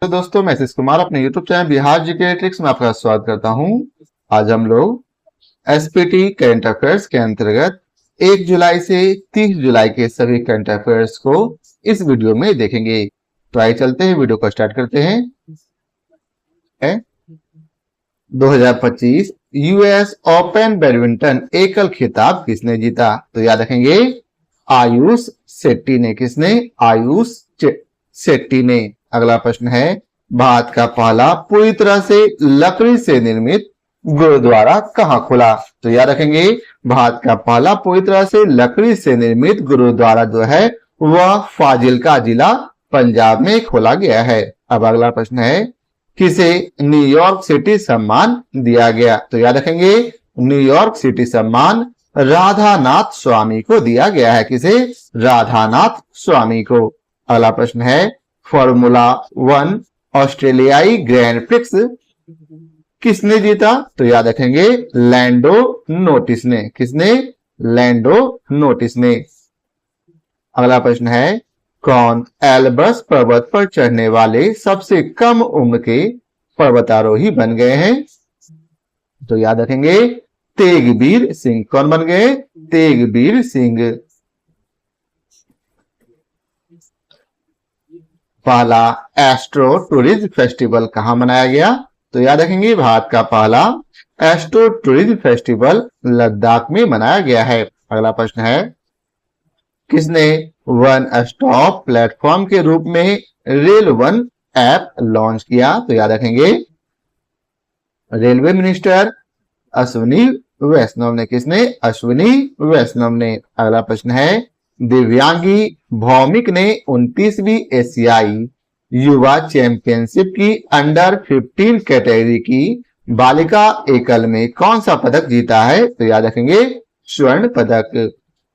तो दोस्तों, मैं आशीष कुमार अपने YouTube channel Bihar GK tricks में आपका स्वागत करता हूं। आज हम लोग एसपीटी करंट अफेयर्स के अंतर्गत 1 जुलाई से 30 जुलाई के सभी करंट अफेयर्स को इस वीडियो में देखेंगे। तो आइए चलते हैं, वीडियो को स्टार्ट करते हैं। 2025 यूएस ओपन बैडमिंटन एकल खिताब किसने जीता? तो याद रखेंगे, आयुष शेट्टी ने। किसने? आयुष शेट्टी ने। अगला प्रश्न है, भारत का पहला पूरी तरह से लकड़ी से निर्मित गुरुद्वारा कहाँ खुला? तो याद रखेंगे, भारत का पहला पूरी तरह से लकड़ी से निर्मित गुरुद्वारा जो है वह फाजिल्का जिला पंजाब में खोला गया है। अब अगला प्रश्न है, किसे न्यूयॉर्क सिटी सम्मान दिया गया? तो याद रखेंगे, न्यूयॉर्क सिटी सम्मान राधानाथ स्वामी को दिया गया है। किसे? राधानाथ स्वामी को। अगला प्रश्न है, फॉर्मूला 1 ऑस्ट्रेलियाई ग्रैंड प्रिक्स किसने जीता? तो याद रखेंगे, लैंडो नोटिस ने। किसने? लैंडो नोटिस ने। अगला प्रश्न है, कौन एल्ब्रस पर्वत पर चढ़ने वाले सबसे कम उम्र के पर्वतारोही बन गए हैं? तो याद रखेंगे, तेगबीर सिंह। कौन बन गए? तेगबीर सिंह। पहला एस्ट्रो टूरिज्म फेस्टिवल कहां मनाया गया? तो याद रखेंगे, भारत का पहला एस्ट्रो टूरिज्म फेस्टिवल लद्दाख में मनाया गया है। अगला प्रश्न है, किसने वन स्टॉप प्लेटफॉर्म के रूप में रेल वन ऐप लॉन्च किया? तो याद रखेंगे, रेलवे मिनिस्टर अश्विनी वैष्णव ने। किसने? अश्विनी वैष्णव ने। अगला प्रश्न है, दिव्यांगी भौमिक ने 29वीं एशियाई युवा चैंपियनशिप की अंडर 15 कैटेगरी की बालिका एकल में कौन सा पदक जीता है? तो याद रखेंगे, स्वर्ण पदक।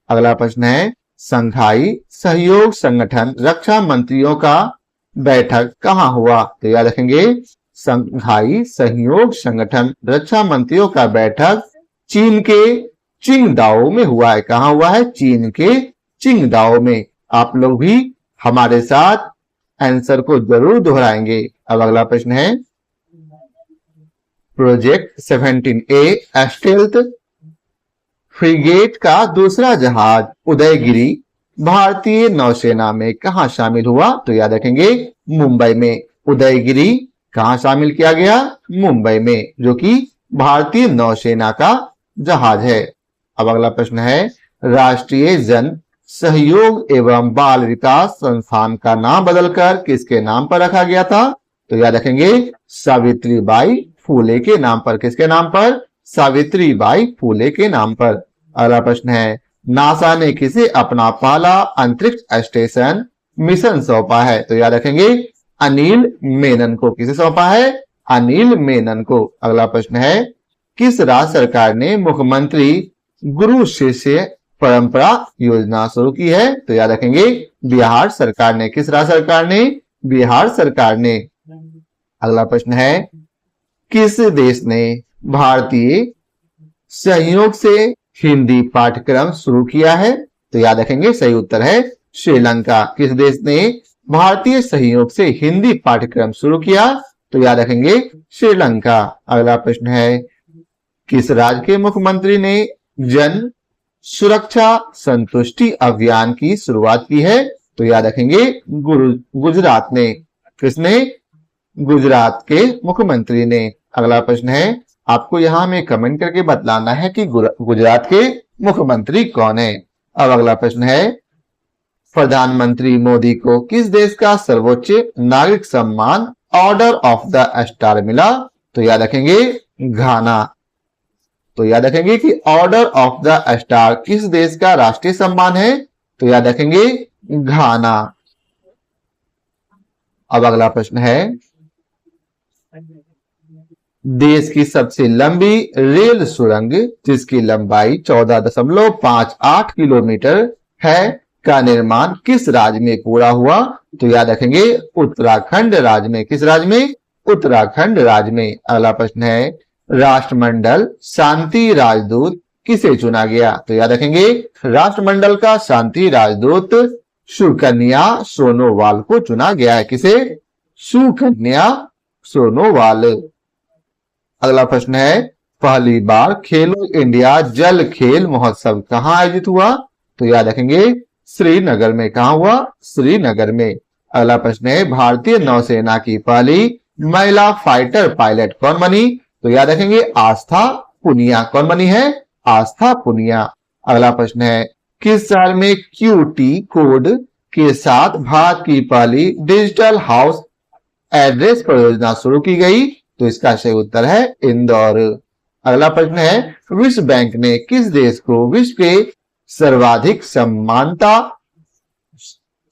अगला प्रश्न है, संघाई सहयोग संगठन रक्षा मंत्रियों का बैठक कहाँ हुआ? तो याद रखेंगे, संघाई सहयोग संगठन रक्षा मंत्रियों का बैठक चीन के चिंगदाओ में हुआ है। कहाँ हुआ है? चीन के चिंगदाओ में। आप लोग भी हमारे साथ आंसर को जरूर दोहराएंगे। अब अगला प्रश्न है, प्रोजेक्ट 17A स्टेल्थ फ्रिगेट का दूसरा जहाज उदयगिरी भारतीय नौसेना में कहां शामिल हुआ? तो याद रखेंगे, मुंबई में। उदयगिरी कहां शामिल किया गया? मुंबई में, जो कि भारतीय नौसेना का जहाज है। अब अगला प्रश्न है, राष्ट्रीय जन सहयोग एवं बाल विकास संस्थान का नाम बदलकर किसके नाम पर रखा गया था? तो याद रखेंगे, सावित्रीबाई फूले के नाम पर। किसके नाम पर? सावित्रीबाई फूले के नाम पर। अगला प्रश्न है, नासा ने किसे अपना पहला अंतरिक्ष स्टेशन मिशन सौंपा है? तो याद रखेंगे, अनिल मेनन को। किसे सौंपा है? अनिल मेनन को। अगला प्रश्न है, किस राज्य सरकार ने मुख्यमंत्री गुरु शिष्य परंपरा योजना शुरू की है? तो याद रखेंगे, बिहार सरकार ने। किस राज्य सरकार ने? बिहार सरकार ने। अगला प्रश्न है, किस देश ने भारतीय सहयोग से हिंदी पाठ्यक्रम शुरू किया है? तो याद रखेंगे, सही उत्तर है श्रीलंका। किस देश ने भारतीय सहयोग से हिंदी पाठ्यक्रम शुरू किया? तो याद रखेंगे, श्रीलंका। अगला प्रश्न है, किस राज्य के मुख्यमंत्री ने जन सुरक्षा संतुष्टि अभियान की शुरुआत की है? तो याद रखेंगे, गुजरात ने। किसने? गुजरात के मुख्यमंत्री ने। अगला प्रश्न है, आपको यहां में कमेंट करके बतलाना है कि गुजरात के मुख्यमंत्री कौन है। अब अगला प्रश्न है, प्रधानमंत्री मोदी को किस देश का सर्वोच्च नागरिक सम्मान ऑर्डर ऑफ द स्टार मिला? तो याद रखेंगे, घाना। तो याद रखेंगे कि ऑर्डर ऑफ द स्टार किस देश का राष्ट्रीय सम्मान है? तो याद रखेंगे, घाना। अब अगला प्रश्न है, देश की सबसे लंबी रेल सुरंग जिसकी लंबाई 14.58 किलोमीटर है का निर्माण किस राज्य में पूरा हुआ? तो याद रखेंगे, उत्तराखंड राज्य में। किस राज्य में? उत्तराखंड राज्य में। अगला प्रश्न है, राष्ट्रमंडल शांति राजदूत किसे चुना गया? तो याद रखेंगे, राष्ट्रमंडल का शांति राजदूत सुकन्या सोनोवाल को चुना गया है। किसे? सुकन्या सोनोवाल। अगला प्रश्न है, पहली बार खेलो इंडिया जल खेल महोत्सव कहाँ आयोजित हुआ? तो याद रखेंगे श्रीनगर में। कहाँ हुआ? श्रीनगर में। अगला प्रश्न है, भारतीय नौसेना की पहली महिला फाइटर पायलट कौन बनी? तो याद रखेंगे आस्था पुनिया। कौन बनी है? आस्था पुनिया। अगला प्रश्न है, किस साल में QT कोड के साथ भारत की पहली डिजिटल हाउस एड्रेस परियोजना शुरू की गई? तो इसका सही उत्तर है इंदौर। अगला प्रश्न है, विश्व बैंक ने किस देश को विश्व के सर्वाधिक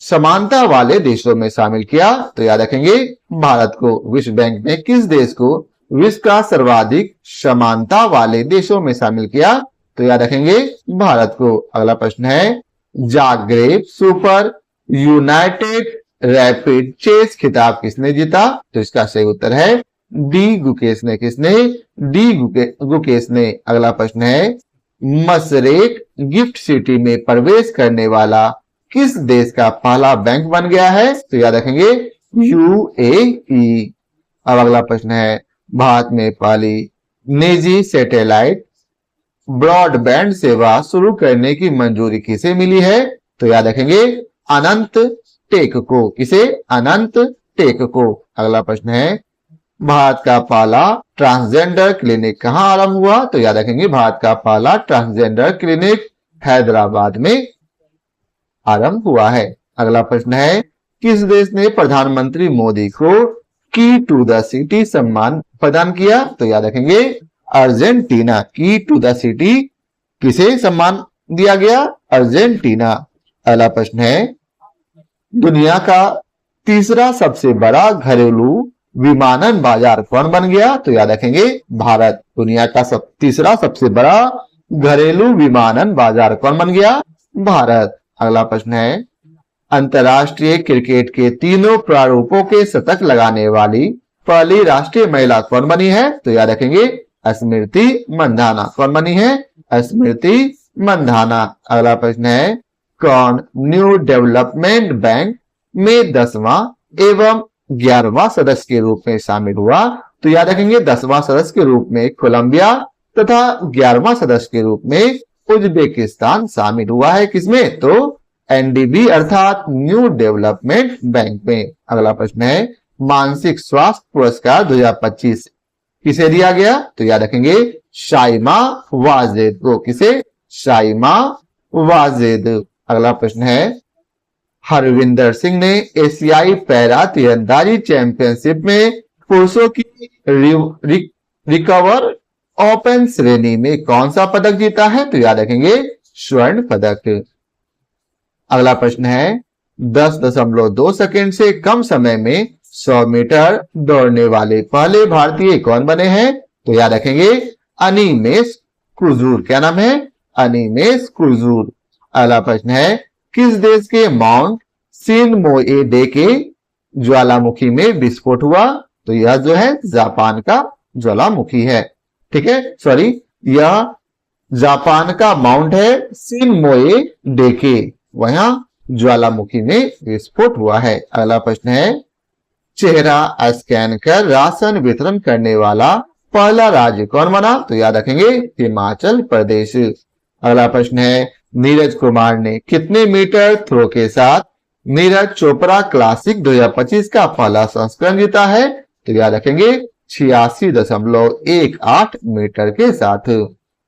समानता वाले देशों में शामिल किया? तो याद रखेंगे भारत को। विश्व बैंक ने किस देश को विश्व का सर्वाधिक समानता वाले देशों में शामिल किया? तो याद रखेंगे भारत को। अगला प्रश्न है, Zagreb super united rapid chess खिताब किसने जीता? तो इसका सही उत्तर है डी गुकेश ने। किसने? डी गुकेश ने। अगला प्रश्न है, मसरेक गिफ्ट सिटी में प्रवेश करने वाला किस देश का पहला बैंक बन गया है? तो याद रखेंगे UAE। अब अगला प्रश्न है, भारत में पहली निजी सैटेलाइट ब्रॉडबैंड सेवा शुरू करने की मंजूरी किसे मिली है? तो याद रखेंगे अनंत टेक को। किसे? अनंत टेक को। अगला प्रश्न है, भारत का पहला ट्रांसजेंडर क्लिनिक कहाँ आरंभ हुआ? तो याद रखेंगे भारत का पहला ट्रांसजेंडर क्लिनिक हैदराबाद में आरंभ हुआ है। अगला प्रश्न है, किस देश ने प्रधानमंत्री मोदी को की टू द सिटी सम्मान प्रदान किया? तो याद रखेंगे अर्जेंटीना। की टू द सिटी किसे सम्मान दिया गया? अर्जेंटीना। अगला प्रश्न है, दुनिया का तीसरा सबसे बड़ा घरेलू विमानन बाजार कौन बन गया? तो याद रखेंगे भारत। दुनिया का तीसरा सबसे बड़ा घरेलू विमानन बाजार कौन बन गया? भारत। अगला प्रश्न है, अंतरराष्ट्रीय क्रिकेट के तीनों प्रारूपों के शतक लगाने वाली पहली राष्ट्रीय महिला कौन बनी है? तो याद रखेंगे स्मृति मंधाना। कौन बनी है? स्मृति मंधाना। अगला प्रश्न है, कौन न्यू डेवलपमेंट बैंक में 10वां एवं 11वां सदस्य के रूप में शामिल हुआ? तो याद रखेंगे 10वां सदस्य के रूप में कोलंबिया तथा 11वां सदस्य के रूप में उज्बेकिस्तान शामिल हुआ है। किसमें? तो NDB अर्थात न्यू डेवलपमेंट बैंक में। अगला प्रश्न है, मानसिक स्वास्थ्य पुरस्कार 2025 किसे दिया गया? तो याद रखेंगे शाइमा वाजेद को। किसे? शाइमा वाजेद। अगला प्रश्न है, हरविंदर सिंह ने एशियाई पैरा तीरंदाजी चैंपियनशिप में पुरुषों की रिकवर ओपन श्रेणी में कौन सा पदक जीता है? तो याद रखेंगे स्वर्ण पदक। अगला प्रश्न है, 10.2 सेकंड से कम समय में 100 मीटर दौड़ने वाले पहले भारतीय कौन बने हैं? तो याद रखेंगे अनिमेश कुजूर। क्या नाम है? अनिमेश कुजूर। अगला प्रश्न है, किस देश के माउंट सिनमोए डे के ज्वालामुखी में विस्फोट हुआ? तो यह जो है जापान का ज्वालामुखी है। ठीक है, सॉरी, यह जापान का माउंट है सिनमोए डेके, वहां ज्वालामुखी में विस्फोट हुआ है। अगला प्रश्न है, चेहरा स्कैन कर राशन वितरण करने वाला पहला राज्य कौन बना? तो याद रखेंगे हिमाचल प्रदेश। अगला प्रश्न है, नीरज कुमार ने कितने मीटर थ्रो के साथ नीरज चोपड़ा क्लासिक 2025 का पहला संस्करण जीता है? तो याद रखेंगे 86.18 मीटर के साथ।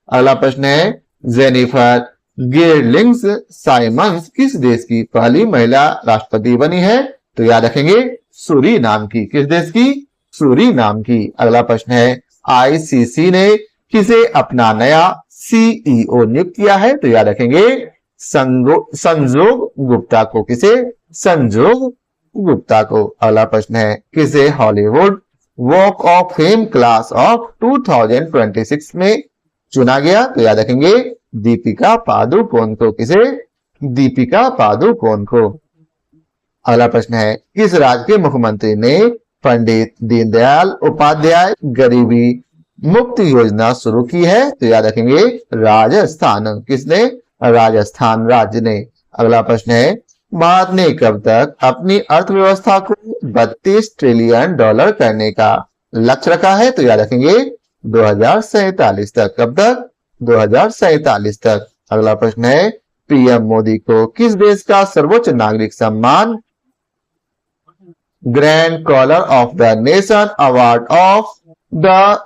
अगला प्रश्न है, जेनिफर गिरलिंग्स साइमंस किस देश की पहली महिला राष्ट्रपति बनी है? तो याद रखेंगे सूरीनाम की। किस देश की? सूरीनाम की। अगला प्रश्न है, ICC ने किसे अपना नया CEO नियुक्त किया है? तो याद रखेंगे संजोग गुप्ता को। किसे? संजोग गुप्ता को। अगला प्रश्न है, किसे Hollywood walk of fame class of 2026 में चुना गया? तो याद रखेंगे दीपिका पादुकोण को। किसे? दीपिका पादुकोण को। अगला प्रश्न है, किस राज्य के मुख्यमंत्री ने पंडित दीनदयाल उपाध्याय गरीबी मुक्त योजना शुरू की है? तो याद रखेंगे राजस्थान। किसने? राजस्थान राज्य ने। अगला प्रश्न है, भारत ने कब तक अपनी अर्थव्यवस्था को 32 ट्रिलियन डॉलर करने का लक्ष्य रखा है? तो याद रखेंगे 2047 तक। कब तक? 2047 तक। अगला प्रश्न है, पीएम मोदी को किस देश का सर्वोच्च नागरिक सम्मान Grand Collar of the Nation Award of the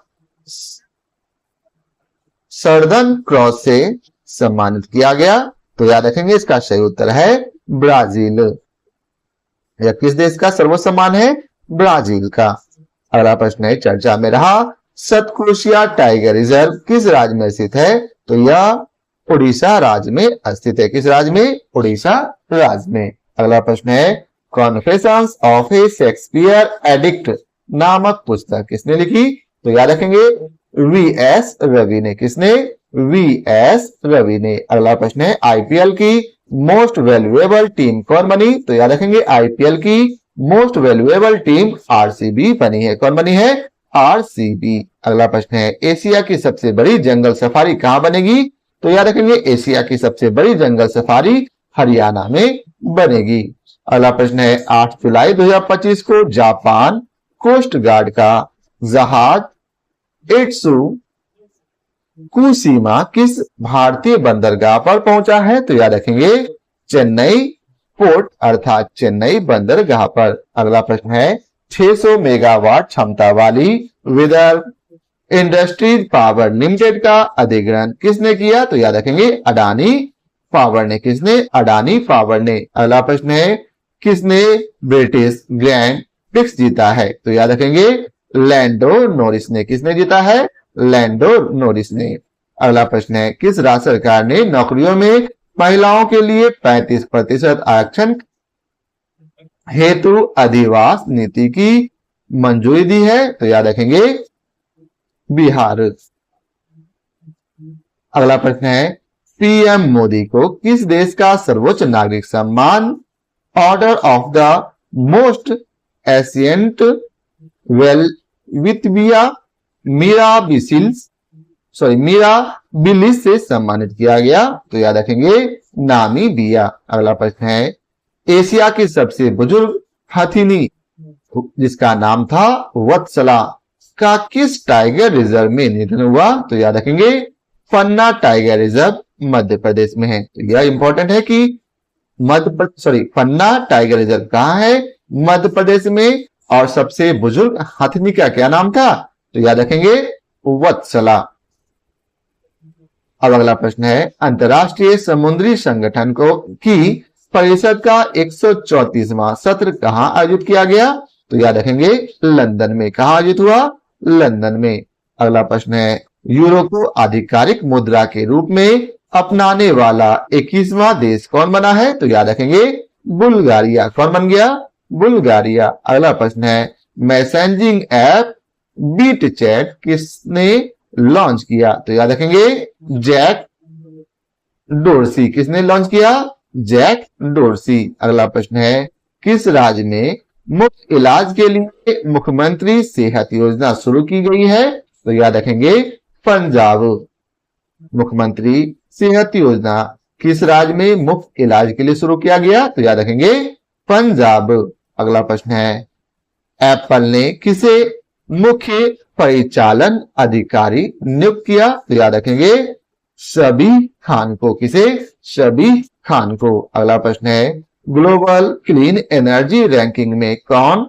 Southern Cross से सम्मानित किया गया? तो याद रखेंगे इसका सही उत्तर है ब्राजील। यह किस देश का सर्वोच्च सम्मान है? ब्राजील का। अगला प्रश्न है, चर्चा में रहा सतकोशिया टाइगर रिजर्व किस राज्य में स्थित है? तो यह उड़ीसा राज्य में स्थित है। किस राज्य में? उड़ीसा राज्य में। अगला प्रश्न है, कॉन्फेशंस ऑफ ए शेक्सपियर एडिक्ट नामक पुस्तक किसने लिखी? तो याद रखेंगे वी.एस. रवि ने। किसने? वी.एस. रवि ने। अगला प्रश्न है, आईपीएल की मोस्ट वैल्यूएबल टीम कौन बनी? तो याद रखेंगे आईपीएल की मोस्ट वैल्यूएबल टीम आरसीबी बनी है। कौन बनी है? आरसीबी। अगला प्रश्न है, एशिया की सबसे बड़ी जंगल सफारी कहां बनेगी? तो याद रखेंगे एशिया की सबसे बड़ी जंगल सफारी हरियाणा में बनेगी। अगला प्रश्न है, 8 जुलाई 2025 को जापान कोस्ट गार्ड का जहाज इत्सुकुशिमा किस भारतीय बंदरगाह पर पहुंचा है? तो याद रखेंगे चेन्नई पोर्ट अर्थात चेन्नई बंदरगाह पर। अगला प्रश्न है, 600 मेगावाट क्षमता वाली विदर्भ इंडस्ट्रीज पावर लिमिटेड का अधिग्रहण किसने किया? तो याद रखेंगे अडानी पावर ने। किसने? अडानी पावर ने। अगला प्रश्न है, किसने ब्रिटिश ग्रैंड प्रिक्स जीता है? तो याद रखेंगे लैंडो नॉरिस ने। किसने जीता है? लैंडो नॉरिस ने। अगला प्रश्न है, किस राज्य सरकार ने नौकरियों में महिलाओं के लिए 35% आरक्षण हेतु अधिवास नीति की मंजूरी दी है? तो याद रखेंगे बिहार। अगला प्रश्न है, पीएम मोदी को किस देश का सर्वोच्च नागरिक सम्मान order of the most ancient Welwitschia mirabilis से सम्मानित किया गया? तो याद रखेंगे नामीबिया। अगला प्रश्न है, एशिया की सबसे बुजुर्ग हथिनी जिसका नाम था वत्सला का किस टाइगर रिजर्व में निधन हुआ? तो याद रखेंगे पन्ना टाइगर रिजर्व मध्य प्रदेश में है। तो यह इंपॉर्टेंट है कि पन्ना टाइगर रिजर्व कहां है? मध्य प्रदेश में। और सबसे बुजुर्ग हथिनी का क्या नाम था? तो याद रखेंगे वत्सला। अब अगला प्रश्न है, अंतरराष्ट्रीय समुद्री संगठन की परिषद का 134वां सत्र कहां आयोजित किया गया? तो याद रखेंगे लंदन में। कहां आयोजित हुआ? लंदन में। अगला प्रश्न है, यूरो को आधिकारिक मुद्रा के रूप में अपनाने वाला 21वां देश कौन बना है? तो याद रखेंगे बुल्गारिया। कौन बन गया? बुल्गारिया। अगला प्रश्न है, मैसेजिंग ऐप बीट चैट किसने लॉन्च किया? तो याद रखेंगे जैक डोरसी। किसने लॉन्च किया? Jack Dorsey. अगला प्रश्न है, किस राज्य में मुफ्त इलाज के लिए मुख्यमंत्री सेहत योजना शुरू की गई है? तो याद रखेंगे पंजाब। मुख्यमंत्री सेहत योजना किस राज्य में मुफ्त इलाज के लिए शुरू किया गया? तो याद रखेंगे पंजाब। अगला प्रश्न है, एप्पल ने किसे मुख्य परिचालन अधिकारी नियुक्त किया? तो याद रखेंगे शबीह खान को। किसे? शबीह खान को। अगला प्रश्न है, ग्लोबल क्लीन एनर्जी रैंकिंग में कौन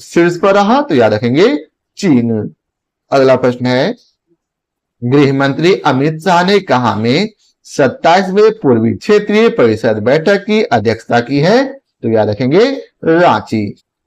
शीर्ष पर रहा? तो याद रखेंगे चीन। अगला प्रश्न है, गृह मंत्री अमित शाह ने कहां में 27वें पूर्वी क्षेत्रीय परिषद बैठक की अध्यक्षता की है? तो याद रखेंगे रांची।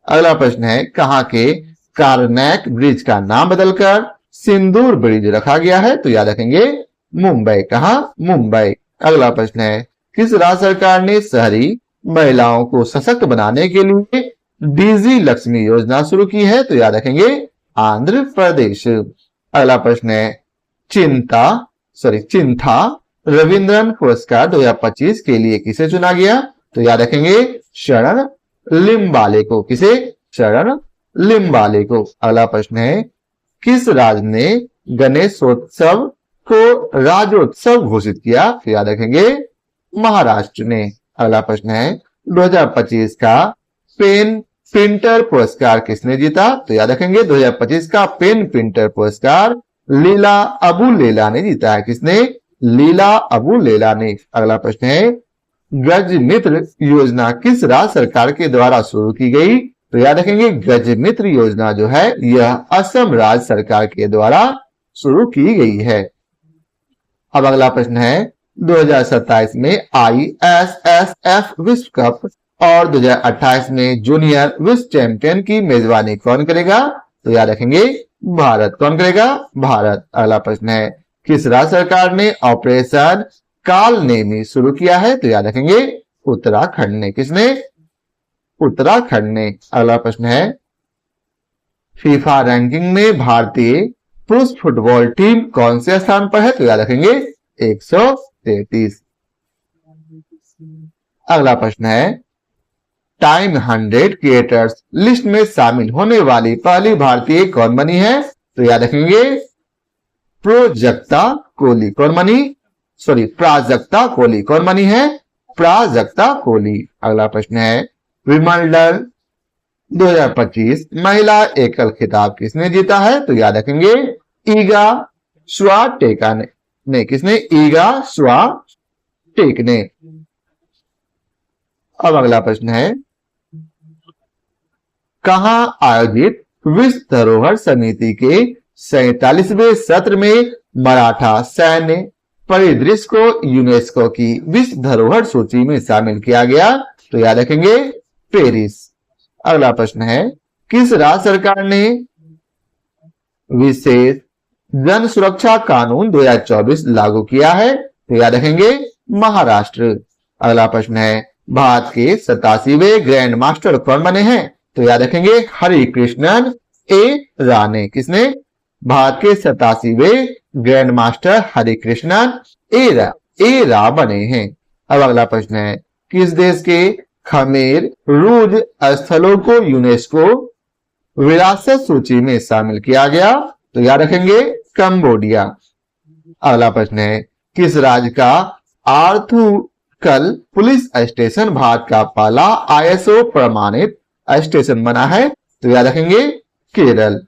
अगला प्रश्न है, कहां के कारनैक ब्रिज का नाम बदलकर सिंदूर ब्रिज रखा गया है? तो याद रखेंगे मुंबई। कहां? मुंबई। अगला प्रश्न है, किस राज्य सरकार ने शहरी महिलाओं को सशक्त बनाने के लिए डीजी लक्ष्मी योजना शुरू की है? तो याद रखेंगे आंध्र प्रदेश। अगला प्रश्न है, चिंथा रविंद्रन पुरस्कार 2025 के लिए किसे चुना गया? तो याद रखेंगे शरण लिम्बाले को। किसे? शरण लिम्बाले को। अगला प्रश्न है, किस राज्य ने गणेशोत्सव को राज्योत्सव घोषित किया? तो याद रखेंगे महाराष्ट्र ने। अगला प्रश्न है 2025 का पेन पिंटर पुरस्कार किसने जीता? तो याद रखेंगे 2025 का पेन पिंटर पुरस्कार लीला अबू लेला ने जीता है। किसने? लीला अबू लेला ने। अगला प्रश्न है गज मित्र योजना किस राज्य सरकार के द्वारा शुरू की गई? तो याद रखेंगे गज मित्र योजना जो है यह असम राज्य सरकार के द्वारा शुरू की गई है। अब अगला प्रश्न है 2027 में ISSF विश्व कप और 2028 में जूनियर विश्व चैंपियन की मेजबानी कौन करेगा? तो याद रखेंगे भारत। कौन करेगा? भारत। अगला प्रश्न है किस राज्य सरकार ने ऑपरेशन काल नेमी शुरू किया है? तो याद रखेंगे उत्तराखंड ने। किसने? उत्तराखंड ने। अगला प्रश्न है फीफा रैंकिंग में भारतीय पुरुष फुटबॉल टीम कौन से स्थान पर है? तो याद रखेंगे 133। अगला प्रश्न है टाइम 100 क्रिएटर्स लिस्ट में शामिल होने वाली पहली भारतीय कौन बनी है? तो याद रखेंगे प्राजक्ता कोहली। कौन बनी? प्राजक्ता कोहली। कौन बनी है? प्राजक्ता कोहली। अगला प्रश्न है विंबलडन 2025 महिला एकल खिताब किसने जीता है? तो याद रखेंगे ईगा स्वाटेक ने। किसने? ईगा स्वाटेक ने। अब अगला प्रश्न है कहां आयोजित विश्व धरोहर समिति के 47वें सत्र में मराठा सैन्य परिदृश्य को यूनेस्को की विश्व धरोहर सूची में शामिल किया गया? तो याद रखेंगे पेरिस। अगला प्रश्न है किस राज्य सरकार ने विशेष जन सुरक्षा कानून 2024 लागू किया है? तो याद रखेंगे महाराष्ट्र। अगला प्रश्न है भारत के 87वें ग्रैंड मास्टर कौन बने हैं? तो याद रखेंगे हरिकृष्णन ए राणे। किसने? भारत के 87वें ग्रैंड मास्टर हरिकृष्णन ए रा बने हैं। अब अगला प्रश्न है किस देश के खमेर रूज स्थलों को यूनेस्को विरासत सूची में शामिल किया गया? तो याद रखेंगे कंबोडिया। अगला प्रश्न है किस राज्य का आर्थुकल पुलिस स्टेशन भारत का पहला ISO प्रमाणित स्टेशन बना है? तो याद रखेंगे केरल।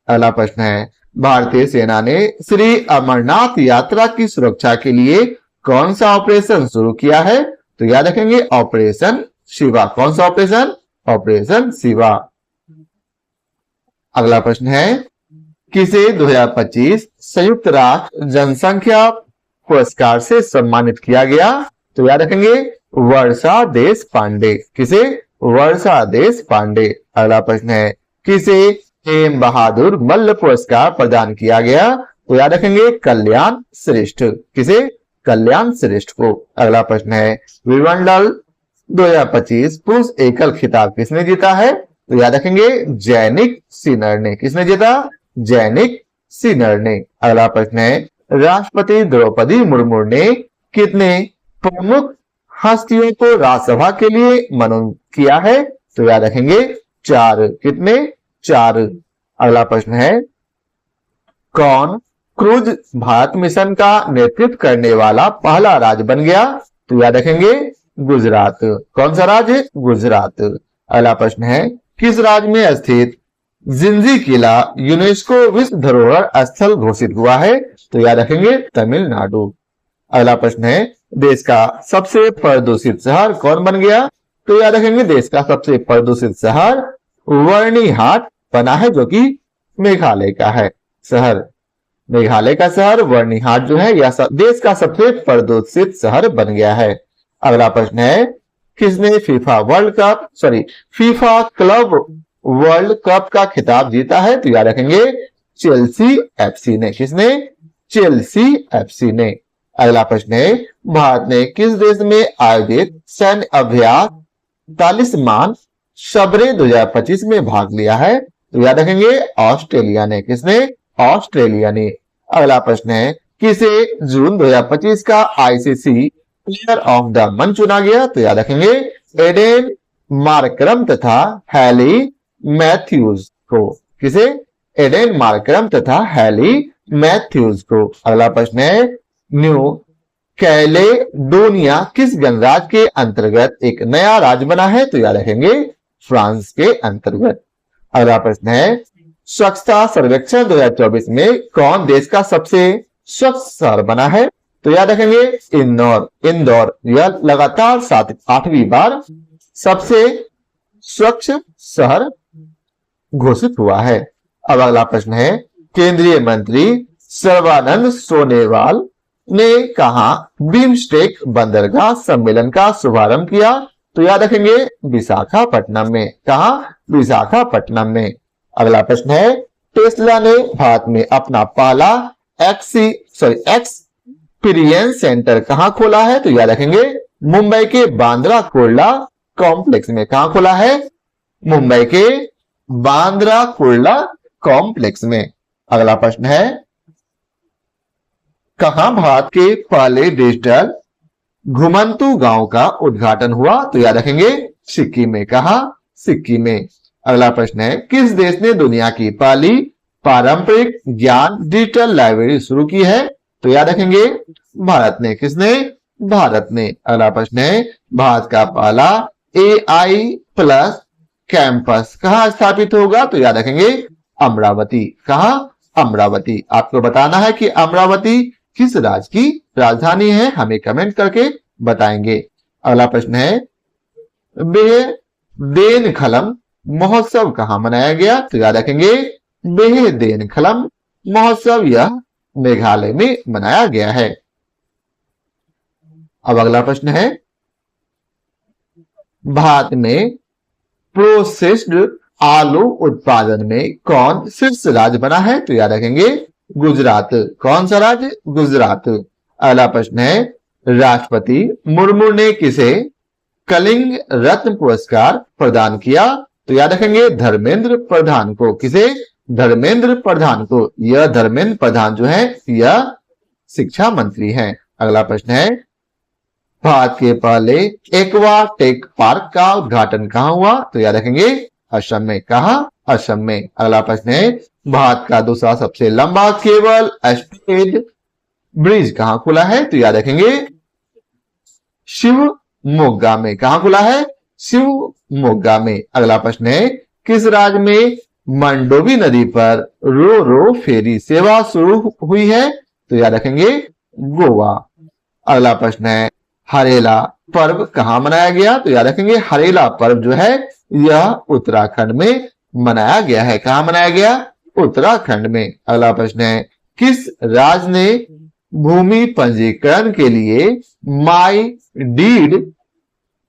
अगला प्रश्न है भारतीय सेना ने श्री अमरनाथ यात्रा की सुरक्षा के लिए कौन सा ऑपरेशन शुरू किया है? तो याद रखेंगे ऑपरेशन शिवा। कौन सा ऑपरेशन? ऑपरेशन शिवा। अगला प्रश्न है किसे 2025 संयुक्त राष्ट्र जनसंख्या पुरस्कार से सम्मानित किया गया? तो याद रखेंगे वर्षा देश पांडे। किसे? वर्षा देश पांडे। अगला प्रश्न है किसे हेम बहादुर मल्ल पुरस्कार प्रदान किया गया? तो याद रखेंगे कल्याण श्रेष्ठ। किसे? कल्याण श्रेष्ठ को। अगला प्रश्न है विंबलडन 2025 पुरुष एकल खिताब किसने जीता है? तो याद रखेंगे जैनिक सिनर ने। किसने जीता? जैनिक सिनर ने। अगला प्रश्न है राष्ट्रपति द्रौपदी मुर्मू ने कितने प्रमुख हस्तियों को राज्यसभा के लिए मनोनीत किया है? तो याद रखेंगे 4। कितने? 4। अगला प्रश्न है कौन क्रूज भारत मिशन का नेतृत्व करने वाला पहला राज्य बन गया? तो याद रखेंगे गुजरात। कौन सा राज्य? गुजरात। अगला प्रश्न है किस राज्य में स्थित जिंजी किला यूनेस्को विश्व धरोहर स्थल घोषित हुआ है? तो याद रखेंगे तमिलनाडु। अगला प्रश्न है देश का सबसे प्रदूषित शहर कौन बन गया? तो याद रखेंगे देश का सबसे प्रदूषित शहर वर्णिहाट बना है, जो कि मेघालय का है शहर। मेघालय का शहर वर्णिहाट जो है यह देश का सबसे प्रदूषित शहर बन गया है। अगला प्रश्न है किसने फीफा क्लब वर्ल्ड कप का खिताब जीता है? तो याद रखेंगे चेल्सी FC ने। किसने? चेल्सी FC ने। अगला प्रश्न है भारत ने किस देश में आयोजित सैन्य अभ्यास तालिस्मान शबरे 2025 में भाग लिया है? तो याद रखेंगे ऑस्ट्रेलिया ने। किसने? ऑस्ट्रेलिया ने। अगला प्रश्न है किसे जून 2025 का ICC player of the month चुना गया? तो याद रखेंगे एडेन मार्करम तथा हैली मैथ्यूज को। किसे? एडेन मार्करम तथा हैली मैथ्यूज को। अगला प्रश्न है न्यू कैलेडोनिया किस गणराज्य के अंतर्गत एक नया राज्य बना है? तो याद रखेंगे फ्रांस के अंतर्गत। अगला प्रश्न है स्वच्छता सर्वेक्षण 2024 में कौन देश का सबसे स्वच्छ शहर बना है? तो याद रखेंगे इंदौर। इंदौर यह लगातार 8वीं बार सबसे स्वच्छ शहर घोषित हुआ है। अब अगला प्रश्न है केंद्रीय मंत्री सर्बानंद सोनोवाल ने कहा बिम्स्टेक बंदरगाह सम्मेलन का शुभारंभ किया? तो याद रखेंगे विशाखापट्टनम में। कहा? विशाखापट्टनम में। अगला प्रश्न है टेस्ला ने भारत में अपना पहला एक्सपीरियंस सेंटर कहां खोला है? तो याद रखेंगे मुंबई के बांद्रा कुर्ला कॉम्प्लेक्स में। कहां खोला है? मुंबई के बांद्रा कुर्ला कॉम्प्लेक्स में। अगला प्रश्न है कहां भारत के पहले डिजिटल घुमंतु गांव का उद्घाटन हुआ? तो याद रखेंगे सिक्किम में। कहा? सिक्किम में। अगला प्रश्न है किस देश ने दुनिया की पहली पारंपरिक ज्ञान डिजिटल लाइब्रेरी शुरू की है? तो याद रखेंगे भारत ने। किसने? भारत ने। अगला प्रश्न है भारत का पहला AI प्लस कैंपस कहां स्थापित होगा? तो याद रखेंगे अमरावती। कहा? अमरावती। आपको बताना है कि अमरावती किस राज्य की राजधानी है, हमें कमेंट करके बताएंगे। अगला प्रश्न है बेहदेनखलम महोत्सव कहां मनाया गया? तो याद रखेंगे बेहदेनखलम महोत्सव यह मेघालय में मनाया गया है। अब अगला प्रश्न है भारत में प्रोसेस्ड आलू उत्पादन में कौन शीर्ष राज्य बना है? तो याद रखेंगे गुजरात। कौन सा राज्य? गुजरात। अगला प्रश्न है राष्ट्रपति मुर्मू ने किसे कलिंग रत्न पुरस्कार प्रदान किया? तो याद रखेंगे धर्मेंद्र प्रधान को। किसे? धर्मेंद्र प्रधान को। यह धर्मेंद्र प्रधान जो है यह शिक्षा मंत्री हैं। अगला प्रश्न है भारत के पहले एक्वा टेक पार्क का उद्घाटन कहां हुआ? तो याद रखेंगे असम में। कहा? असम में। अगला प्रश्न है भारत का दूसरा सबसे लंबा केबल स्टेड ब्रिज कहां खुला है? तो याद रखेंगे शिवमोगा में। कहां खुला है? शिवमोगा में। अगला प्रश्न है किस राज्य में मंडोवी नदी पर रो रो फेरी सेवा शुरू हुई है? तो याद रखेंगे गोवा। अगला प्रश्न है हरेला पर्व कहां मनाया गया? तो याद रखेंगे हरेला पर्व जो है यह उत्तराखंड में मनाया गया है। कहां मनाया गया? उत्तराखंड में। अगला प्रश्न है किस राज्य ने भूमि पंजीकरण के लिए माई डीड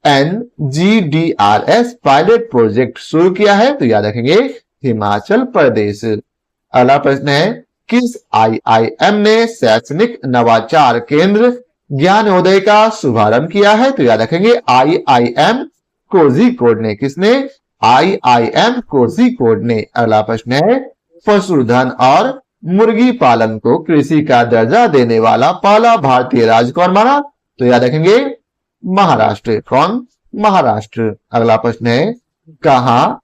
NGDRS पायलट प्रोजेक्ट शुरू किया है? तो याद रखेंगे हिमाचल प्रदेश। अगला प्रश्न है किस IIM ने शैक्षणिक नवाचार केंद्र ज्ञानोदय का शुभारंभ किया है? तो याद रखेंगे IIM कोझिकोड ने। किसने? IIM कोझिकोड ने। अगला प्रश्न है पशुधन और मुर्गी पालन को कृषि का दर्जा देने वाला पहला भारतीय राज्य कौन माना? तो याद रखेंगे महाराष्ट्र। कौन? महाराष्ट्र। अगला प्रश्न है कहां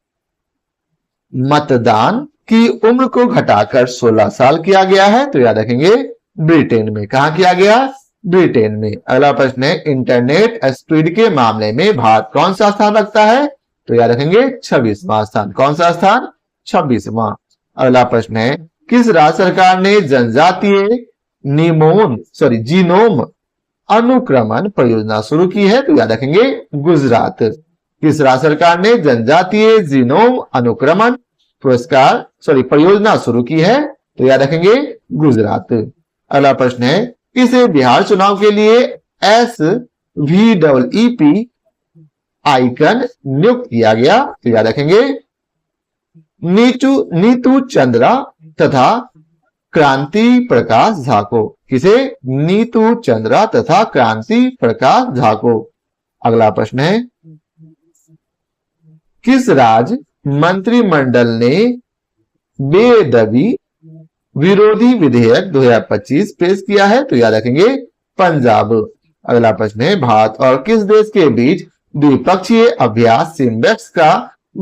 मतदान की उम्र को घटाकर 16 साल किया गया है? तो याद रखेंगे ब्रिटेन में। कहां किया गया? ब्रिटेन में। अगला प्रश्न है इंटरनेट स्पीड के मामले में भारत कौन सा स्थान रखता है? तो याद रखेंगे 26वां स्थान। कौन सा स्थान? 26वां। अगला प्रश्न है किस राज्य सरकार ने जनजातीय जीनोम अनुक्रमण परियोजना शुरू की है? तो याद रखेंगे गुजरात। किस राज्य सरकार ने जनजातीय जीनोम अनुक्रमण परियोजना शुरू की है? तो याद रखेंगे गुजरात। अगला प्रश्न है इसे बिहार चुनाव के लिए SVEP आइकन नियुक्त किया गया? तो याद रखेंगे नीतू चंद्रा तथा क्रांति प्रकाश झा को। किसे? नीतू चंद्रा तथा क्रांति प्रकाश झा को। अगला प्रश्न है किस राज्य मंत्रिमंडल ने बेदबी विरोधी विधेयक 2025 पेश किया है? तो याद रखेंगे पंजाब। अगला प्रश्न है भारत और किस देश के बीच द्विपक्षीय अभ्यास सिम्बेक्स का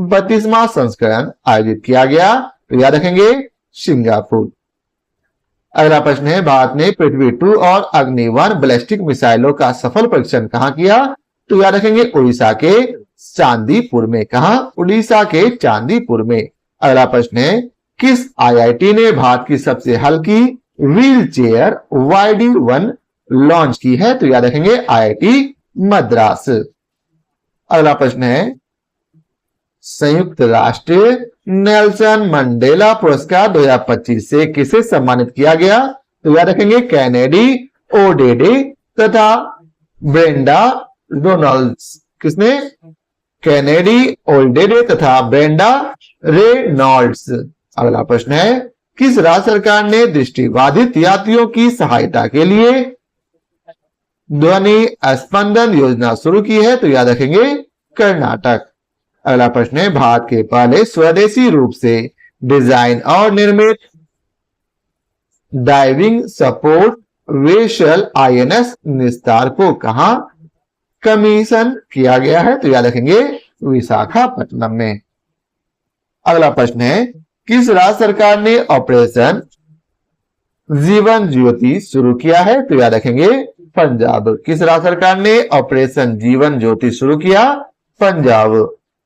32वां संस्करण आयोजित किया गया? तो याद रखेंगे सिंगापुर। अगला प्रश्न है, भारत ने पृथ्वी 2 और अग्नि-1 बैलिस्टिक मिसाइलों का सफल परीक्षण कहां किया? तो याद रखेंगे उड़ीसा के चांदीपुर में। कहा? उड़ीसा के चांदीपुर में। अगला प्रश्न है, किस आईआईटी ने भारत की सबसे हल्की व्हील चेयर YD1 लॉन्च की है? तो याद रखेंगे आईआईटी मद्रास। अगला प्रश्न है, संयुक्त राष्ट्र नेल्सन मंडेला पुरस्कार 2025 से किसे सम्मानित किया गया? तो याद रखेंगे केनेडी ओडेडे तथा ब्रेंडा रेनॉल्ड्स। किसने? केनेडी ओडेडे तथा ब्रेंडा रेनॉल्ड्स। अगला प्रश्न है, किस राज्य सरकार ने दृष्टिबाधित यात्रियों की सहायता के लिए ध्वनि स्पंदन योजना शुरू की है? तो याद रखेंगे कर्नाटक। अगला प्रश्न है, भारत के पहले स्वदेशी रूप से डिजाइन और निर्मित डाइविंग सपोर्ट वेसल INS निस्तार को कहां कमीशन किया गया है? तो याद रखेंगे विशाखापट्टनम में। अगला प्रश्न है, किस राज्य सरकार ने ऑपरेशन जीवन ज्योति शुरू किया है? तो याद रखेंगे पंजाब। किस राज्य सरकार ने ऑपरेशन जीवन ज्योति शुरू किया? पंजाब।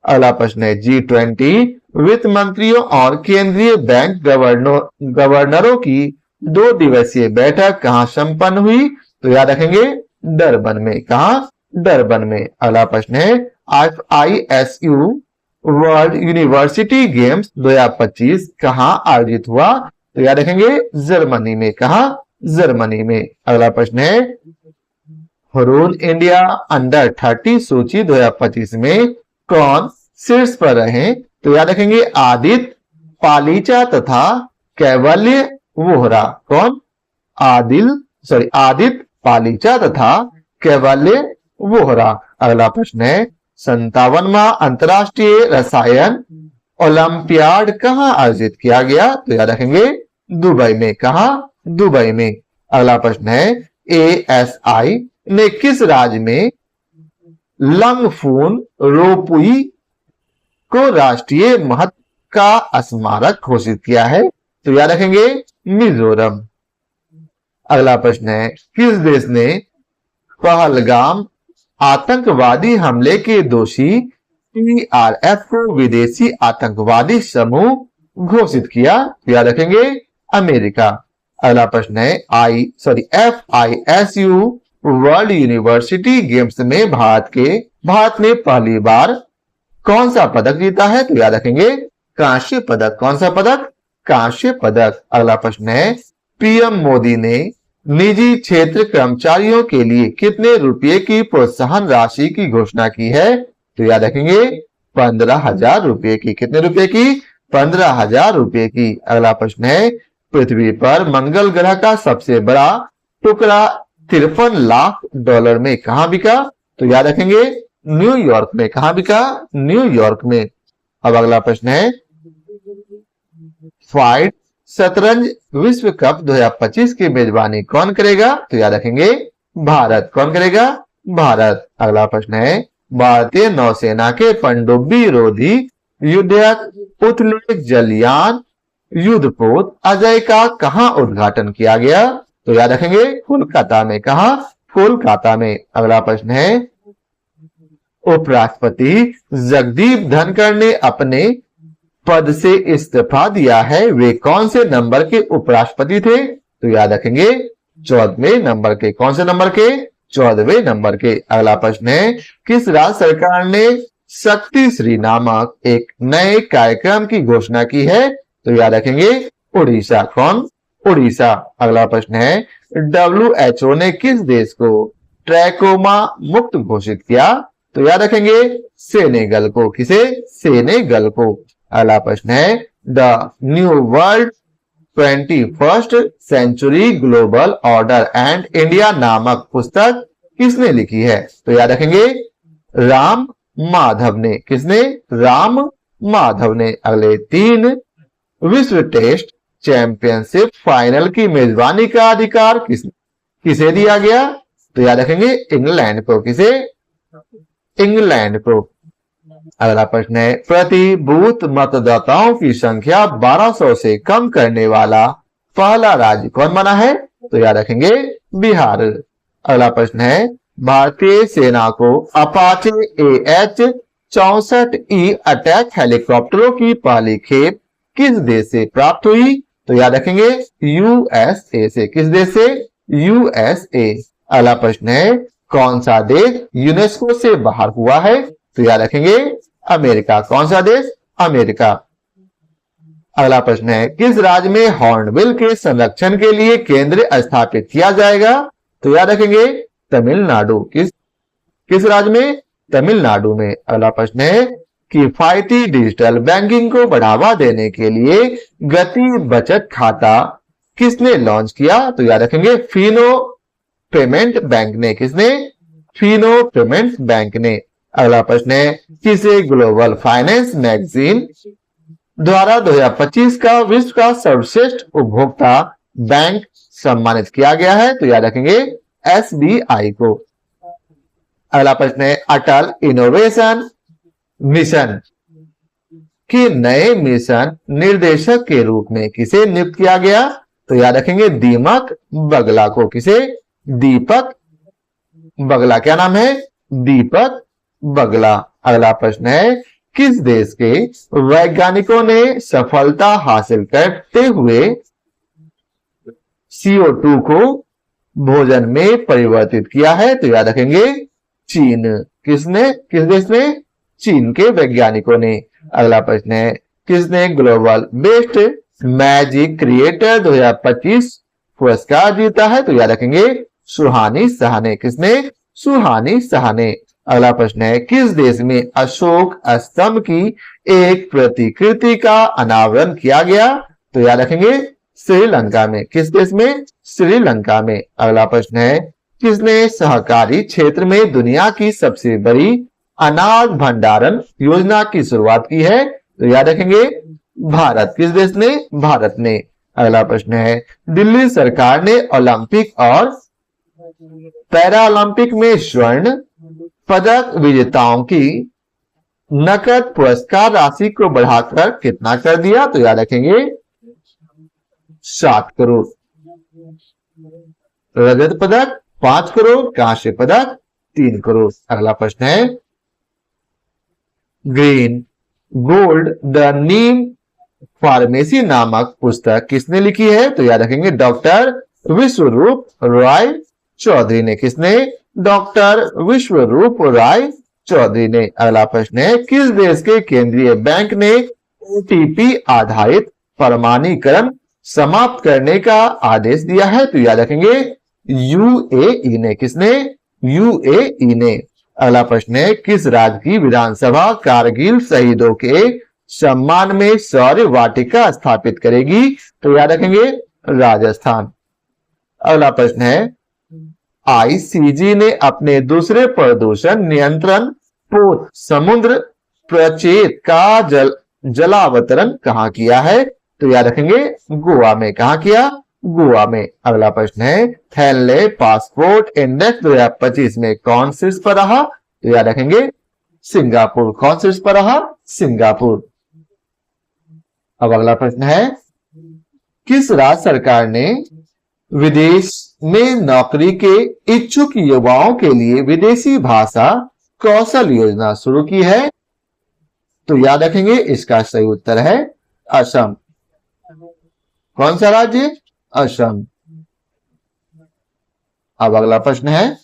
अगला प्रश्न है, G20 वित्त मंत्रियों और केंद्रीय बैंक गवर्नरों की 2 दिवसीय बैठक कहां संपन्न हुई? तो याद रखेंगे डरबन में। कहां? डरबन में। अगला प्रश्न है, FISU वर्ल्ड यूनिवर्सिटी गेम्स 2025 कहां आयोजित हुआ? तो याद रखेंगे जर्मनी में। कहां? जर्मनी में। अगला प्रश्न है, रून इंडिया अंडर 30 सूची 2025 में कौन शीर्ष पर रहे? तो याद रखेंगे आदित्य पालीचा तथा कैवल्य वोहरा। कौन? आदित्य पालीचा तथा कैवल्य वोहरा। अगला प्रश्न है, 57वां अंतरराष्ट्रीय रसायन ओलंपियाड कहां आयोजित किया गया? तो याद रखेंगे दुबई में। कहां? दुबई में। अगला प्रश्न है, ASI ने किस राज्य में लंगफून रोपुई को राष्ट्रीय महत्व का स्मारक घोषित किया है? तो याद रखेंगे मिजोरम। अगला प्रश्न है, किस देश ने पहलगाम आतंकवादी हमले के दोषी TRF को विदेशी आतंकवादी समूह घोषित किया? तो याद रखेंगे अमेरिका। अगला प्रश्न है, FISU वर्ल्ड यूनिवर्सिटी गेम्स में भारत ने पहली बार कौन सा पदक जीता है? तो याद रखेंगे कांस्य पदक। कौन सा पदक? कांस्य पदक। अगला प्रश्न है, PM मोदी ने निजी क्षेत्र कर्मचारियों के लिए कितने रुपए की प्रोत्साहन राशि की घोषणा की है? तो याद रखेंगे 15,000 रुपए की। कितने रुपए की? 15,000 रुपए की। अगला प्रश्न है, पृथ्वी पर मंगल ग्रह का सबसे बड़ा टुकड़ा $53 लाख में कहां बिका? तो याद रखेंगे न्यूयॉर्क में। कहां बिका? न्यूयॉर्क में। अब अगला प्रश्न है, फाइट शतरंज विश्व कप 2025 की मेजबानी कौन करेगा? तो याद रखेंगे भारत। कौन करेगा? भारत। अगला प्रश्न है, भारतीय नौसेना के पनडुब्बी रोधी युद्धक उत्तलेख जलयान युद्धपोत अजय का कहां उद्घाटन किया गया? तो याद रखेंगे कोलकाता में। कहां? कोलकाता में। अगला प्रश्न है, उपराष्ट्रपति जगदीप धनखड़ ने अपने पद से इस्तीफा दिया है, वे कौन से नंबर के उपराष्ट्रपति थे? तो याद रखेंगे 14वें नंबर के। कौन से नंबर के? 14वें नंबर के। अगला प्रश्न है, किस राज्य सरकार ने शक्ति श्री नामक एक नए कार्यक्रम की घोषणा की है? तो याद रखेंगे उड़ीसा। कौन? उड़ीसा। अगला प्रश्न है, WHO ने किस देश को ट्रैकोमा मुक्त घोषित किया? तो याद रखेंगे सेनेगल को। किसे? सेनेगल को। अगला प्रश्न है, The New World 21st Century Global Order and India नामक पुस्तक किसने लिखी है? तो याद रखेंगे राम माधव ने। किसने? राम माधव ने। अगले 3 विश्व टेस्ट चैंपियनशिप फाइनल की मेजबानी का अधिकार किसे दिया गया? तो याद रखेंगे इंग्लैंड को। किसे? इंग्लैंड को। अगला प्रश्न है, प्रति बूथ मतदाताओं की संख्या 1200 से कम करने वाला पहला राज्य कौन बना है? तो याद रखेंगे बिहार। अगला प्रश्न है, भारतीय सेना को अपाचे AH-64E अटैक हेलीकॉप्टरों की पहली खेप किस देश से प्राप्त हुई? तो याद रखेंगे USA से। किस देश से? USA। अगला प्रश्न है, कौन सा देश यूनेस्को से बाहर हुआ है? तो याद रखेंगे अमेरिका। कौन सा देश? अमेरिका। अगला प्रश्न है, किस राज्य में हॉर्नबिल के संरक्षण के लिए केंद्र स्थापित किया जाएगा? तो याद रखेंगे तमिलनाडु। किस राज्य में? तमिलनाडु में। अगला प्रश्न है, किफायती डिजिटल बैंकिंग को बढ़ावा देने के लिए गति बचत खाता किसने लॉन्च किया? तो याद रखेंगे फिनो पेमेंट बैंक ने। किसने? फिनो पेमेंट बैंक ने। अगला प्रश्न है, किसे ग्लोबल फाइनेंस मैगजीन द्वारा 2025 का विश्व का सर्वश्रेष्ठ उपभोक्ता बैंक सम्मानित किया गया है? तो याद रखेंगे SBI को। अगला प्रश्न है, अटल इनोवेशन मिशन के नए मिशन निर्देशक के रूप में किसे नियुक्त किया गया? तो याद रखेंगे दीपक बगला को। किसे? दीपक बगला। क्या नाम है? दीपक बगला। अगला प्रश्न है, किस देश के वैज्ञानिकों ने सफलता हासिल करते हुए CO2 को भोजन में परिवर्तित किया है? तो याद रखेंगे चीन। किसने? किस देश ने? चीन के वैज्ञानिकों ने। अगला प्रश्न है, किसने ग्लोबल बेस्ट मैजिक क्रिएटर 2025 पुरस्कार जीता है? तो याद रखेंगे सुहानी शाह ने। किसने? सुहानी शाह ने। अगला प्रश्न है, किस देश में अशोक स्तंभ की एक प्रतिकृति का अनावरण किया गया? तो याद रखेंगे श्रीलंका में। किस देश में? श्रीलंका में। अगला प्रश्न है, किसने सहकारी क्षेत्र में दुनिया की सबसे बड़ी अनाज भंडारण योजना की शुरुआत की है? तो याद रखेंगे भारत। किस देश ने? भारत ने। अगला प्रश्न है, दिल्ली सरकार ने ओलंपिक और पैरा ओलंपिक में स्वर्ण पदक विजेताओं की नकद पुरस्कार राशि को बढ़ाकर कितना कर दिया? तो याद रखेंगे 7 करोड़। रजत पदक 5 करोड़, कांस्य पदक 3 करोड़। अगला प्रश्न है, green gold the Neem pharmacy नामक पुस्तक किसने लिखी है? तो याद रखेंगे डॉक्टर विश्वरूप राय चौधरी ने। किसने? डॉक्टर विश्वरूप राय चौधरी ने। अगला प्रश्न है, किस देश के केंद्रीय बैंक ने OTP आधारित प्रमाणीकरण समाप्त करने का आदेश दिया है? तो याद रखेंगे UAE ने। किसने? UAE ने। अगला प्रश्न है, किस राज्य की विधानसभा कारगिल शहीदों के सम्मान में शौर्य वाटिका स्थापित करेगी? तो याद रखेंगे राजस्थान। अगला प्रश्न है, ICG ने अपने दूसरे प्रदूषण नियंत्रण पोत समुद्र प्रचेत का जलावतरण कहाँ किया है? तो याद रखेंगे गोवा में। कहाँ किया? गोवा में। अगला प्रश्न है, हेनले पासपोर्ट इंडेक्स 2025 में कौन शीर्ष पर रहा? तो याद रखेंगे सिंगापुर। कौन शीर्ष पर रहा? सिंगापुर। अब अगला प्रश्न है, किस राज्य सरकार ने विदेश में नौकरी के इच्छुक युवाओं के लिए विदेशी भाषा कौशल योजना शुरू की है? तो याद रखेंगे इसका सही उत्तर है असम। कौन सा राज्य? असम। अब अगला प्रश्न है,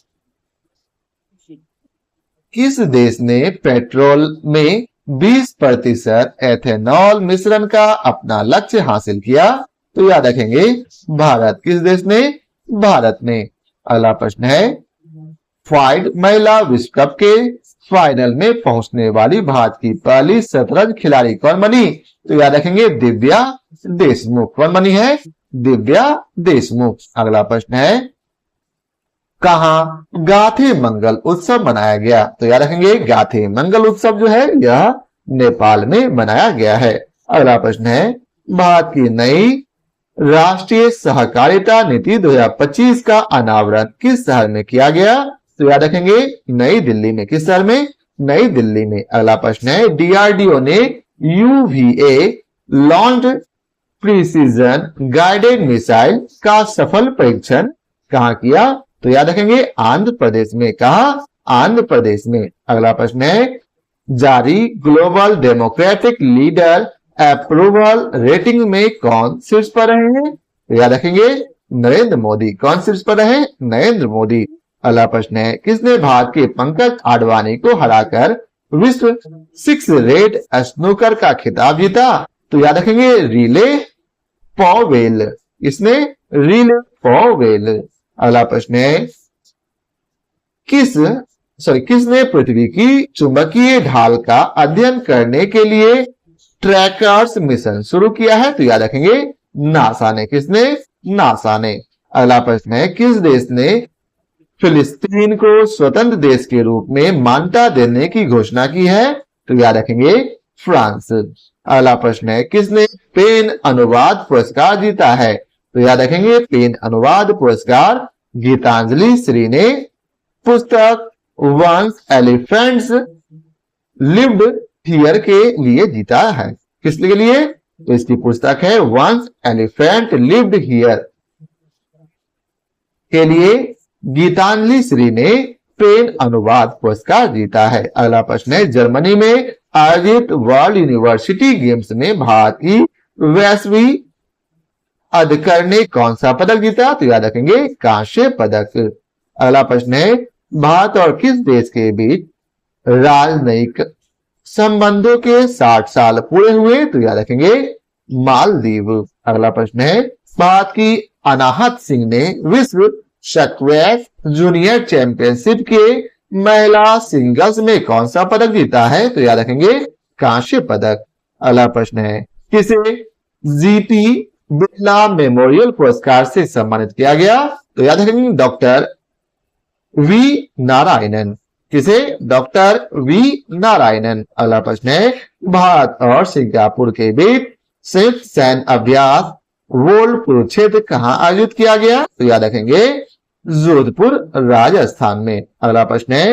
किस देश ने पेट्रोल में 20% एथेनॉल मिश्रण का अपना लक्ष्य हासिल किया? तो याद रखेंगे भारत। किस देश ने? भारत ने। अगला प्रश्न है, फाइड महिला विश्व कप के फाइनल में पहुंचने वाली भारत की पहली शतरंज खिलाड़ी कौन बनी? तो याद रखेंगे दिव्या देशमुख। कौन बनी है? दिव्या देशमुख। अगला प्रश्न है, कहां गाथे मंगल उत्सव मनाया गया? तो याद रखेंगे गाथे मंगल उत्सव जो है यह नेपाल में मनाया गया है। अगला प्रश्न है, भारत की नई राष्ट्रीय सहकारिता नीति 2025 का अनावरण किस शहर में किया गया? तो याद रखेंगे नई दिल्ली में। किस शहर में? नई दिल्ली में। अगला प्रश्न है, DRDO ने UVA launched precision guided missile का सफल परीक्षण कहाँ किया? तो याद रखेंगे आंध्र प्रदेश में। कहा? आंध्र प्रदेश में। अगला प्रश्न है जारी global democratic leader approval rating में कौन शीर्ष पर रहे हैं? तो याद रखेंगे नरेंद्र मोदी। कौन शीर्ष पर रहे? नरेंद्र मोदी। अगला प्रश्न है किसने भारत के पंकज आडवाणी को हराकर विश्व 6 रेड स्नूकर का खिताब जीता? तो याद रखेंगे रिले पॉवेल। इसने रिले पॉवेल। अगला प्रश्न है किसने पृथ्वी की चुंबकीय ढाल का अध्ययन करने के लिए ट्रैकर्स मिशन शुरू किया है? तो याद रखेंगे नासा ने। किसने? नासा ने। अगला प्रश्न है किस देश ने फिलिस्तीन को स्वतंत्र देश के रूप में मान्यता देने की घोषणा की है? तो याद रखेंगे फ्रांस। अगला प्रश्न है किसने पेन अनुवाद पुरस्कार जीता है? तो याद रखेंगे पेन अनुवाद पुरस्कार गीतांजलि श्री ने पुस्तक वंस एलिफेंट्स लिव्ड हियर के लिए जीता है। किस के लिए? तो इसकी पुस्तक है वंस एलिफेंट लिव्ड हियर के लिए गीतांजलि श्री ने पेन अनुवाद पुरस्कार जीता है। अगला प्रश्न है जर्मनी में आयोजित वर्ल्ड यूनिवर्सिटी गेम्स में भारत की वैश्वी अधकर ने कौन सा पदक जीता? तो याद रखेंगे कांस्य पदक। अगला प्रश्न है भारत और किस देश के बीच राजनयिक संबंधों के 60 साल पूरे हुए? तो याद रखेंगे मालदीव। अगला प्रश्न है भारत की अनाहत सिंह ने विश्व शटरैक जूनियर चैंपियनशिप के महिला सिंगल्स में कौन सा पदक जीता है? तो याद रखेंगे कांस्य पदक। अगला प्रश्न है किसे जीटी बिरला मेमोरियल पुरस्कार से सम्मानित किया गया? तो याद रखेंगे डॉक्टर वी नारायणन। किसे? Doctor V Narayanan. अगला प्रश्न है भारत और सिंगापुर के बीच संयुक्त सैन्य अभ्यास वोल्ड कुरुक्षेत्र कहाँ आयोजित किया गया? तो याद रखेंगे जोधपुर राजस्थान में। अगला प्रश्न है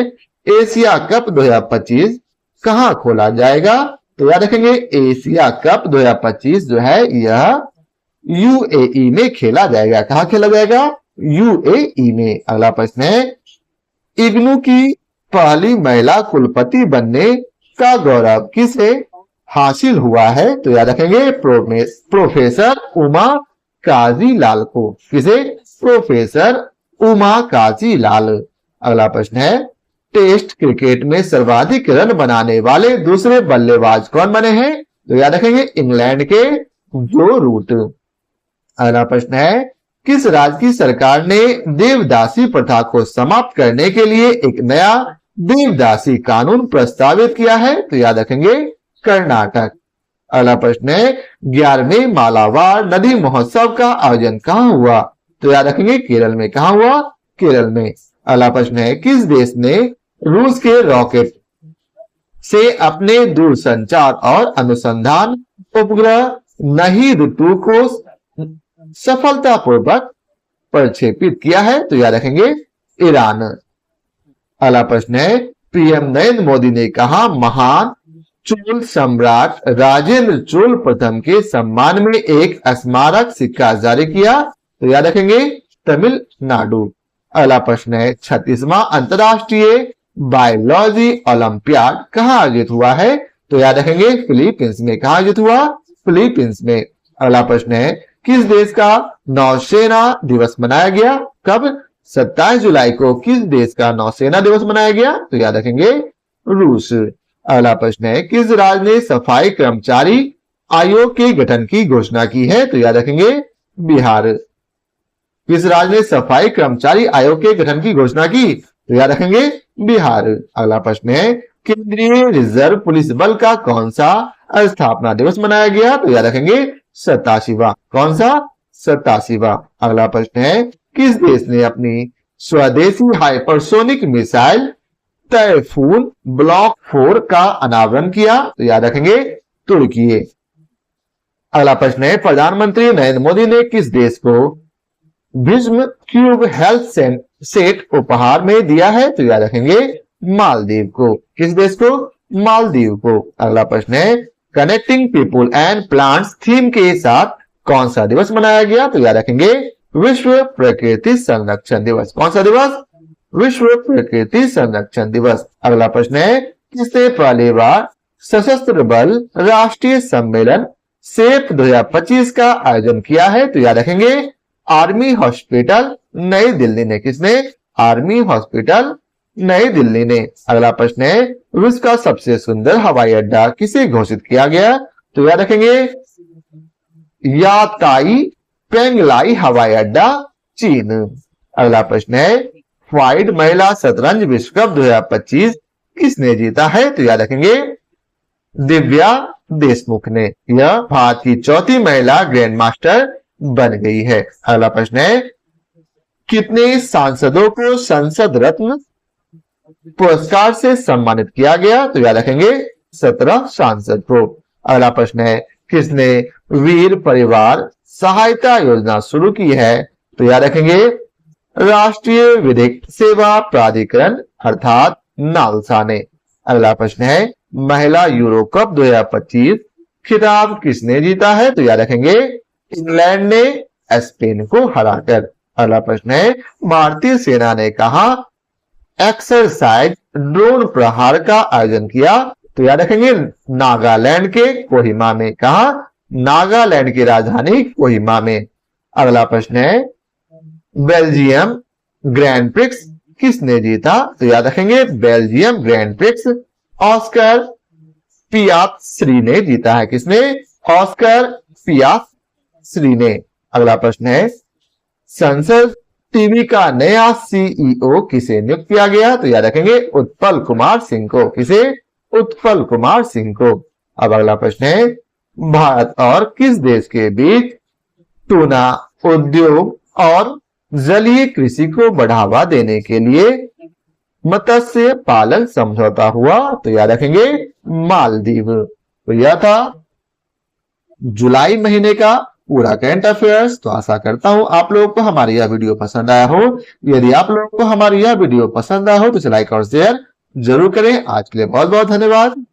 एशिया कप 2025 कहाँ खोला जाएगा? तो याद रखेंगे एशिया कप 2025 जो है यह यूएई में खेला जाएगा। कहाँ खेला जाएगा? यूएई में। अगला प्रश्न है इग्नू की पहली महिला कुलपति बनने का गौरव किसे हासिल हुआ है? तो याद रखेंगे प्रोफेसर उमा काजीलाल को। किसे? प्रोफेसर उमा काजीलाल। अगला प्रश्न है टेस्ट क्रिकेट में सर्वाधिक रन बनाने वाले दूसरे बल्लेबाज कौन बने हैं? तो याद रखेंगे इंग्लैंड के जो रूट। अगला प्रश्न है किस राज्य की सरकार ने देवदासी प्रथा को समाप्त करने के लिए एक नया देवदासी कानून प्रस्तावित किया है? तो याद रखेंगे कर्नाटक। अगला प्रश्न है 11वें मालाबार नदी महोत्सव का आयोजन कहाँ हुआ? तो याद रखेंगे केरल में। कहाँ हुआ? केरल में। अगला प्रश्न है किस देश ने रूस के रॉकेट से अपने दूरसंचार और अनुसंधान उपग्रह नहीं ऋतु को सफलतापूर्वक प्रक्षेपित किया है? तो याद रखेंगे ईरान। अगला प्रश्न है पीएम नरेंद्र मोदी ने कहा महान चोल सम्राट राजेंद्र चोल प्रथम के सम्मान में एक स्मारक सिक्का जारी किया? तो याद रखेंगे तमिलनाडु। अगला प्रश्न है 36वां अंतरराष्ट्रीय बायोलॉजी ओलंपियाड कहाँ आयोजित हुआ है? तो याद रखेंगे फिलीपींस में। कहाँ आयोजित हुआ? फिलीपींस में। अगला प्रश्न है किस देश का नौसेना दिवस मनाया गया? कब? 27 जुलाई को किस देश का नौसेना दिवस मनाया गया? तो याद रखेंगे रूस। अगला प्रश्न है किस राज्य ने सफाई कर्मचारी आयोग के गठन की घोषणा की है? तो याद रखेंगे बिहार। किस राज्य ने सफाई कर्मचारी आयोग के गठन की घोषणा की? तो याद रखेंगे बिहार। अगला प्रश्न है केंद्रीय रिजर्व पुलिस बल का कौन सा स्थापना दिवस मनाया गया? तो याद रखेंगे 87वां। कौन सा? 87वां। अगला प्रश्न है किस देश ने अपनी स्वदेशी हाइपरसोनिक मिसाइल टाइफून ब्लॉक 4 का अनावरण किया? तो याद रखेंगे तुर्की। अगला प्रश्न है प्रधानमंत्री नरेंद्र मोदी ने किस देश को विज्म क्यूब हेल्थ सेट उपहार में दिया है? तो याद रखेंगे मालदीव को। किस देश को? मालदीव को। अगला प्रश्न है connecting people and plants theme के साथ कौन सा दिवस मनाया गया? तो याद रखेंगे विश्व प्रकृति संरक्षण दिवस। कौन सा दिवस? विश्व प्रकृति संरक्षण दिवस। अगला प्रश्न है, किसने पहली बार सशस्त्र बल राष्ट्रीय सम्मेलन सेफ 2025 का आयोजन किया है? तो याद रखेंगे आर्मी हॉस्पिटल नई दिल्ली ने। किसने? आर्मी हॉस्पिटल नई दिल्ली ने। अगला प्रश्न है, विश्व का सबसे सुंदर हवाई अड्डा किसे घोषित किया गया? तो याद रखेंगे याताई पेंगलाई हवाई अड्डा चीन। अगला प्रश्न है, वाइड महिला शतरंज विश्व कप 2025 किसने जीता है? तो याद रखेंगे दिव्या देशमुख ने। यह भारत की चौथी महिला ग्रैंड मास्टर बन गई है। अगला प्रश्न है, कितने सांसदों को संसद रत्न पुरस्कार से सम्मानित किया गया? तो याद रखेंगे 17 सांसद को। अगला प्रश्न है, किसने वीर परिवार सहायता योजना शुरू की है? तो याद रखेंगे राष्ट्रीय विधिक सेवा प्राधिकरण अर्थात नालसा ने। अगला प्रश्न है, महिला यूरो कप 2025 खिताब किसने जीता है? तो याद रखेंगे इंग्लैंड ने स्पेन को हराकर। अगला प्रश्न है, भारतीय सेना ने कहा एक्सरसाइज ड्रोन प्रहार का आयोजन किया? तो याद रखेंगे नागालैंड के कोहिमा में। कहा? नागालैंड की राजधानी कोहिमा में। अगला प्रश्न है, बेल्जियम ग्रैंड प्रिक्स किसने जीता? तो याद रखेंगे Belgium grand prix Oscar Piastri ने जीता है। किसने? ऑस्कर पियास्त्री ने। अगला प्रश्न है, संसद टीवी का नया सीईओ किसे नियुक्त किया गया? तो याद रखेंगे उत्पल कुमार सिंह को। किसे? उत्पल कुमार सिंह को। अब अगला प्रश्न है, भारत और किस देश के बीच टूना उद्योग और जलीय कृषि को बढ़ावा देने के लिए मत्स्य पालन समझौता हुआ? तो याद रखेंगे मालदीव। तो यह था जुलाई महीने का पूरा करंट अफेयर्स। तो आशा करता हूं आप लोगों को हमारी यह वीडियो पसंद आया हो। यदि आप लोगों को हमारी यह वीडियो पसंद आया हो तो लाइक और शेयर जरूर करें। आज के लिए बहुत बहुत धन्यवाद।